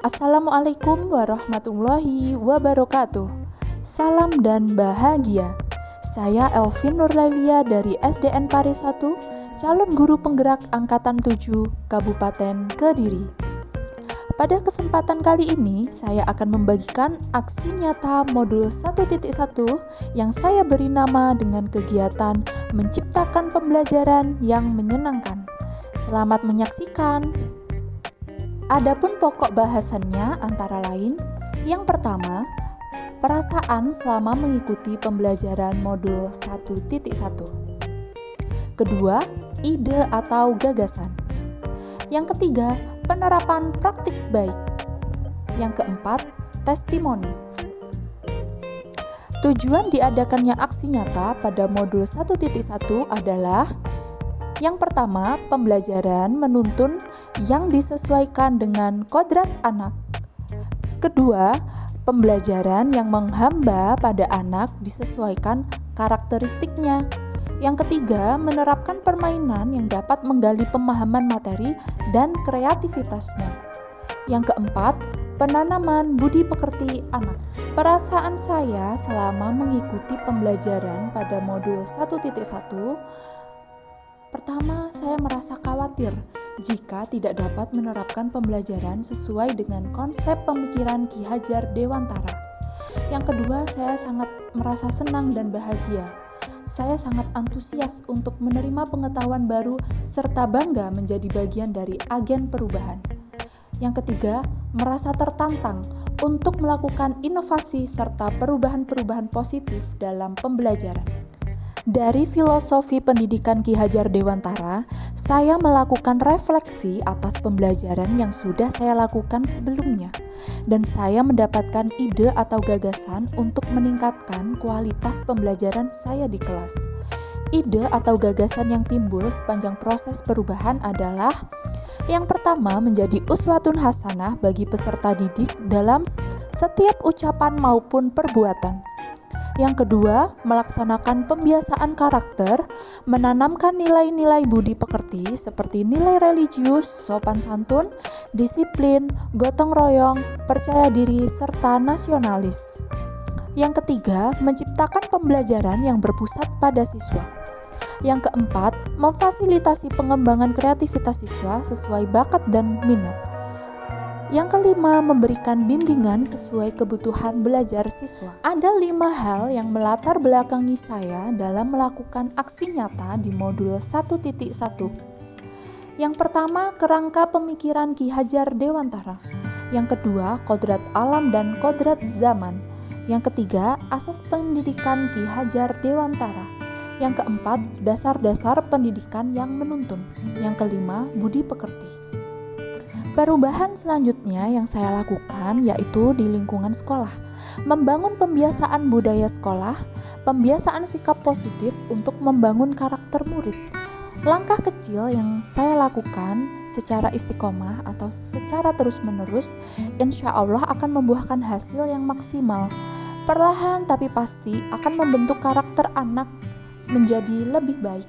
Assalamualaikum warahmatullahi wabarakatuh. Salam dan bahagia. Saya Elvin Nurlailia dari SDN Pare 1, calon guru penggerak Angkatan 7 Kabupaten Kediri. Pada kesempatan kali ini, saya akan membagikan aksi nyata modul 1.1 yang saya beri nama dengan kegiatan menciptakan pembelajaran yang menyenangkan. Selamat menyaksikan. Adapun pokok bahasannya antara lain, yang pertama, perasaan selama mengikuti pembelajaran modul 1.1. Kedua, ide atau gagasan. Yang ketiga, penerapan praktik baik. Yang keempat, testimoni. Tujuan diadakannya aksi nyata pada modul 1.1 adalah: yang pertama, pembelajaran menuntun yang disesuaikan dengan kodrat anak. Kedua, pembelajaran yang menghamba pada anak disesuaikan karakteristiknya. Yang ketiga, menerapkan permainan yang dapat menggali pemahaman materi dan kreativitasnya. Yang keempat, penanaman budi pekerti anak. Perasaan saya selama mengikuti pembelajaran pada modul 1.1, pertama, saya merasa khawatir jika tidak dapat menerapkan pembelajaran sesuai dengan konsep pemikiran Ki Hajar Dewantara. Yang kedua, saya sangat merasa senang dan bahagia. Saya sangat antusias untuk menerima pengetahuan baru serta bangga menjadi bagian dari agen perubahan. Yang ketiga, merasa tertantang untuk melakukan inovasi serta perubahan-perubahan positif dalam pembelajaran. Dari filosofi pendidikan Ki Hajar Dewantara, saya melakukan refleksi atas pembelajaran yang sudah saya lakukan sebelumnya, dan saya mendapatkan ide atau gagasan untuk meningkatkan kualitas pembelajaran saya di kelas. Ide atau gagasan yang timbul sepanjang proses perubahan adalah: yang pertama, menjadi uswatun hasanah bagi peserta didik dalam setiap ucapan maupun perbuatan. Yang kedua, melaksanakan pembiasaan karakter, menanamkan nilai-nilai budi pekerti seperti nilai religius, sopan santun, disiplin, gotong royong, percaya diri, serta nasionalis. Yang ketiga, menciptakan pembelajaran yang berpusat pada siswa. Yang keempat, memfasilitasi pengembangan kreativitas siswa sesuai bakat dan minat. Yang kelima, memberikan bimbingan sesuai kebutuhan belajar siswa. Ada 5 hal yang melatar belakangi saya dalam melakukan aksi nyata di modul 1.1. Yang pertama, kerangka pemikiran Ki Hajar Dewantara. Yang kedua, kodrat alam dan kodrat zaman. Yang ketiga, asas pendidikan Ki Hajar Dewantara. Yang keempat, dasar-dasar pendidikan yang menuntun. Yang kelima, budi pekerti. Perubahan selanjutnya yang saya lakukan yaitu di lingkungan sekolah, membangun pembiasaan budaya sekolah, pembiasaan sikap positif untuk membangun karakter murid. Langkah kecil yang saya lakukan secara istiqomah atau secara terus-menerus, insya Allah akan membuahkan hasil yang maksimal. Perlahan tapi pasti akan membentuk karakter anak menjadi lebih baik.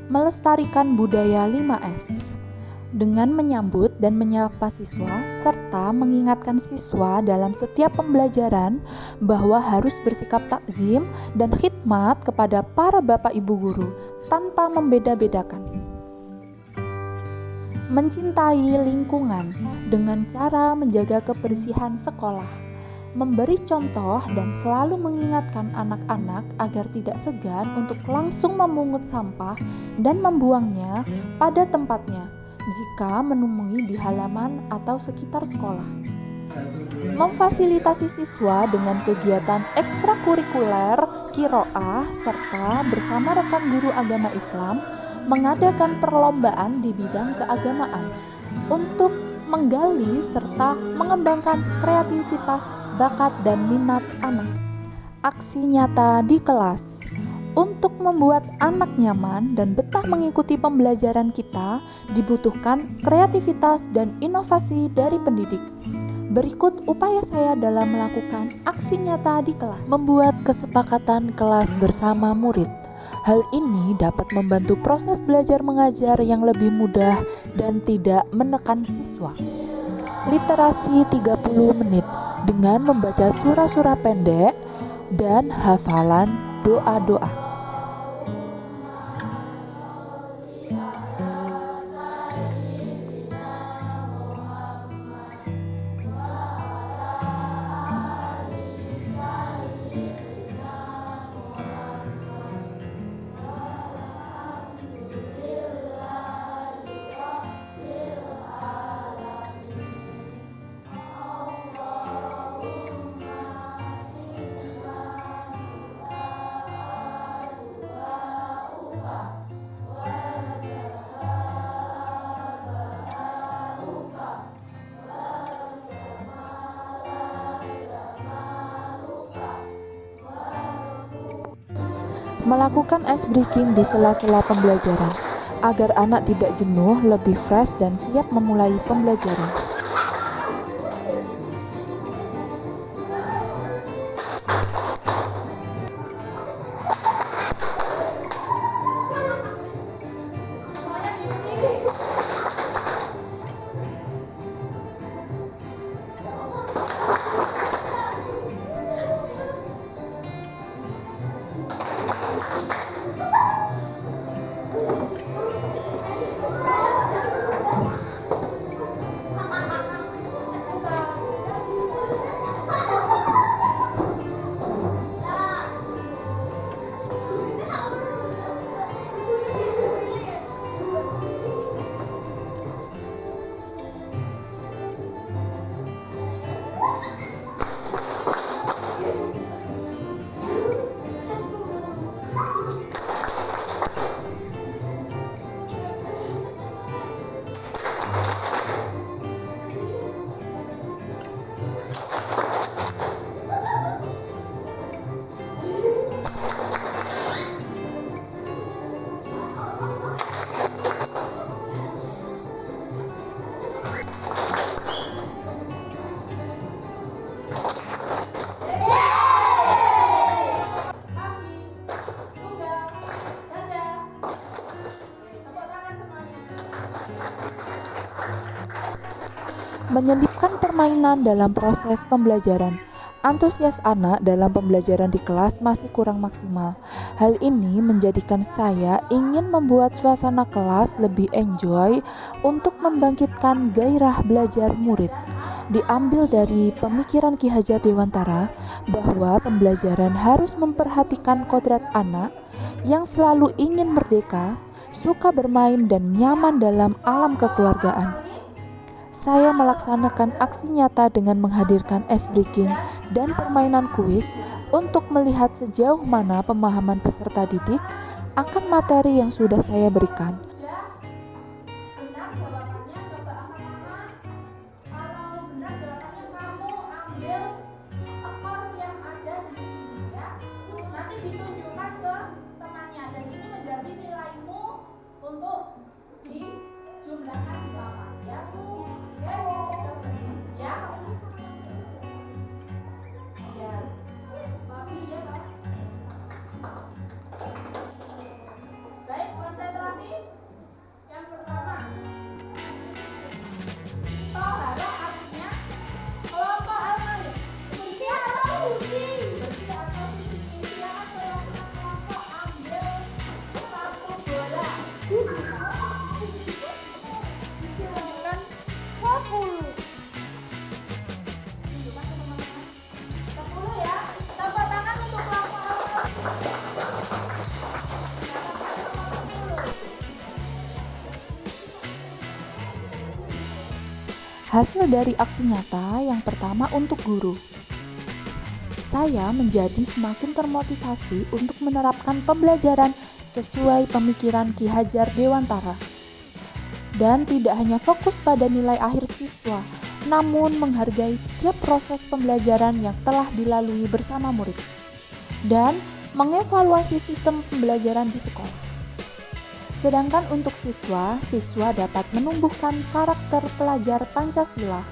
Melestarikan budaya 5S. Dengan menyambut dan menyapa siswa, serta mengingatkan siswa dalam setiap pembelajaran bahwa harus bersikap takzim dan khidmat kepada para bapak ibu guru tanpa membeda-bedakan. Mencintai lingkungan dengan cara menjaga kebersihan sekolah, memberi contoh dan selalu mengingatkan anak-anak agar tidak segan untuk langsung memungut sampah dan membuangnya pada tempatnya jika menemui di halaman atau sekitar sekolah. Memfasilitasi siswa dengan kegiatan ekstrakurikuler, qiraah, serta bersama rekan guru agama Islam mengadakan perlombaan di bidang keagamaan untuk menggali serta mengembangkan kreativitas, bakat, dan minat anak. Aksi nyata di kelas. Untuk membuat anak nyaman dan betah mengikuti pembelajaran kita, dibutuhkan kreativitas dan inovasi dari pendidik. Berikut upaya saya dalam melakukan aksi nyata di kelas. Membuat kesepakatan kelas bersama murid. Hal ini dapat membantu proses belajar mengajar yang lebih mudah dan tidak menekan siswa. literasi 30 menit dengan membaca surah-surah pendek dan hafalan doa-doa. Melakukan ice breaking di sela-sela pembelajaran agar anak tidak jenuh, lebih fresh dan siap memulai pembelajaran. Menyelipkan permainan dalam proses pembelajaran. Antusias anak dalam pembelajaran di kelas masih kurang maksimal. Hal ini menjadikan saya ingin membuat suasana kelas lebih enjoy untuk membangkitkan gairah belajar murid. Diambil dari pemikiran Ki Hajar Dewantara bahwa pembelajaran harus memperhatikan kodrat anak yang selalu ingin merdeka, suka bermain dan nyaman dalam alam kekeluargaan. Saya melaksanakan aksi nyata dengan menghadirkan ice breaking dan permainan kuis untuk melihat sejauh mana pemahaman peserta didik akan materi yang sudah saya berikan. Hasil dari aksi nyata yang pertama untuk guru. Saya menjadi semakin termotivasi untuk menerapkan pembelajaran sesuai pemikiran Ki Hajar Dewantara. Dan tidak hanya fokus pada nilai akhir siswa, namun menghargai setiap proses pembelajaran yang telah dilalui bersama murid. Dan mengevaluasi sistem pembelajaran di sekolah. Sedangkan untuk siswa dapat menumbuhkan karakter pelajar Pancasila.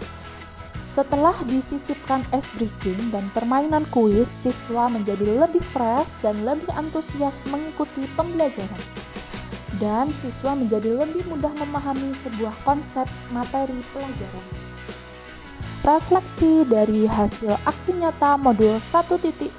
Setelah disisipkan ice breaking dan permainan kuis, siswa menjadi lebih fresh dan lebih antusias mengikuti pembelajaran. Dan siswa menjadi lebih mudah memahami sebuah konsep materi pelajaran. Refleksi dari hasil aksi nyata modul 1.1.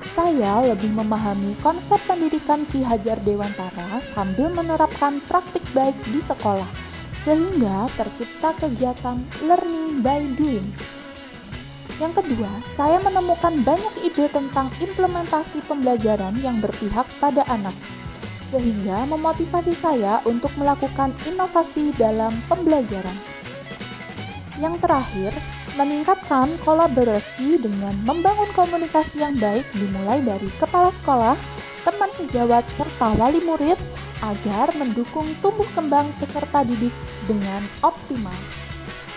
Saya lebih memahami konsep pendidikan Ki Hajar Dewantara sambil menerapkan praktik baik di sekolah, sehingga tercipta kegiatan learning by doing. Yang kedua, saya menemukan banyak ide tentang implementasi pembelajaran yang berpihak pada anak, sehingga memotivasi saya untuk melakukan inovasi dalam pembelajaran. Yang terakhir, meningkatkan kolaborasi dengan membangun komunikasi yang baik dimulai dari kepala sekolah, teman sejawat, serta wali murid agar mendukung tumbuh kembang peserta didik dengan optimal.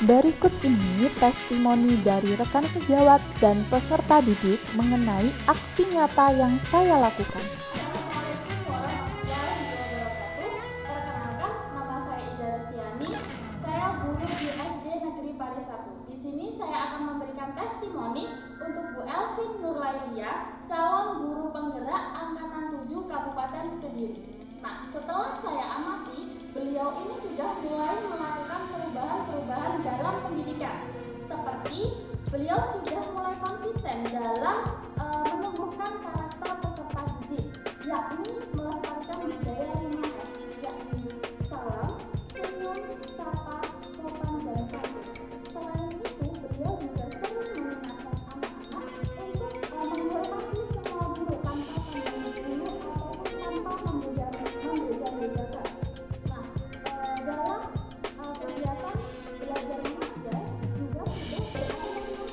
Berikut ini testimoni dari rekan sejawat dan peserta didik mengenai aksi nyata yang saya lakukan. Assalamualaikum warahmatullahi wabarakatuh. Perkenalkan, nama saya Ida Restiani. Saya guru di SD Negeri Pare 1. Di sini saya akan memberikan testimoni untuk Bu Elvin Nurlailia, calon guru penggerak angkatan 7 Kabupaten Kediri. Nah, setelah saya amati, beliau ini sudah mulai melakukan perubahan-perubahan dalam pendidikan. Seperti beliau sudah mulai konsisten dalam menumbuhkan karakter peserta didik, yakni melestarikan budaya 5S, yakni salam, senyum, sapa, sopan, dan santun. Selain itu, beliau juga sering mengingatkan anak-anak untuk menghormati semua guru tanpa pandang bulu ataupun tanpa membeda-bedakan. Nah, dalam kegiatan belajar mengajar juga sudah berorientasi pada siswa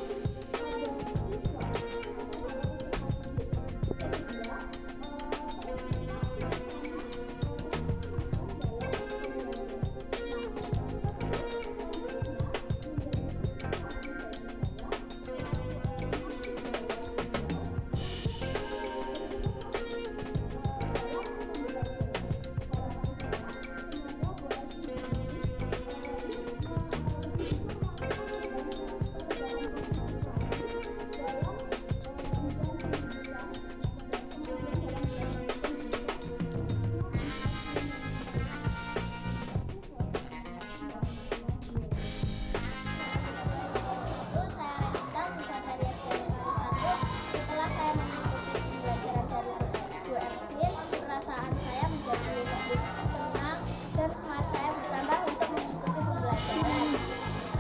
dan semangat saya bertambah untuk mengikuti pembelajaran.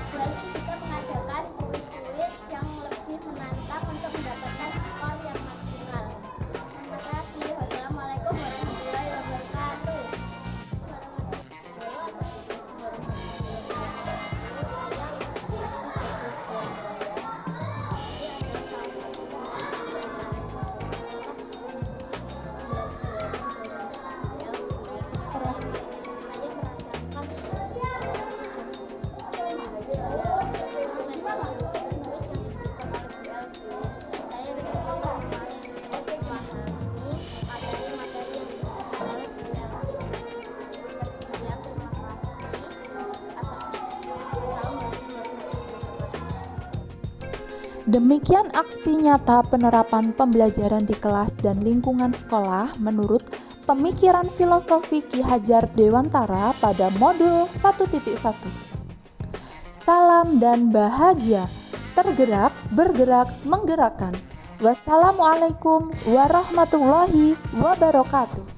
Bu Elvin juga mengadakan kuis-kuis yang lebih menantang untuk mendapatkan skor yang maksimal. Terima kasih. Wassalamualaikum warahmatullahi wabarakatuh. Demikian aksi nyata penerapan pembelajaran di kelas dan lingkungan sekolah menurut pemikiran filosofi Ki Hajar Dewantara pada modul 1.1. Salam dan bahagia, tergerak, bergerak, menggerakkan. Wassalamualaikum warahmatullahi wabarakatuh.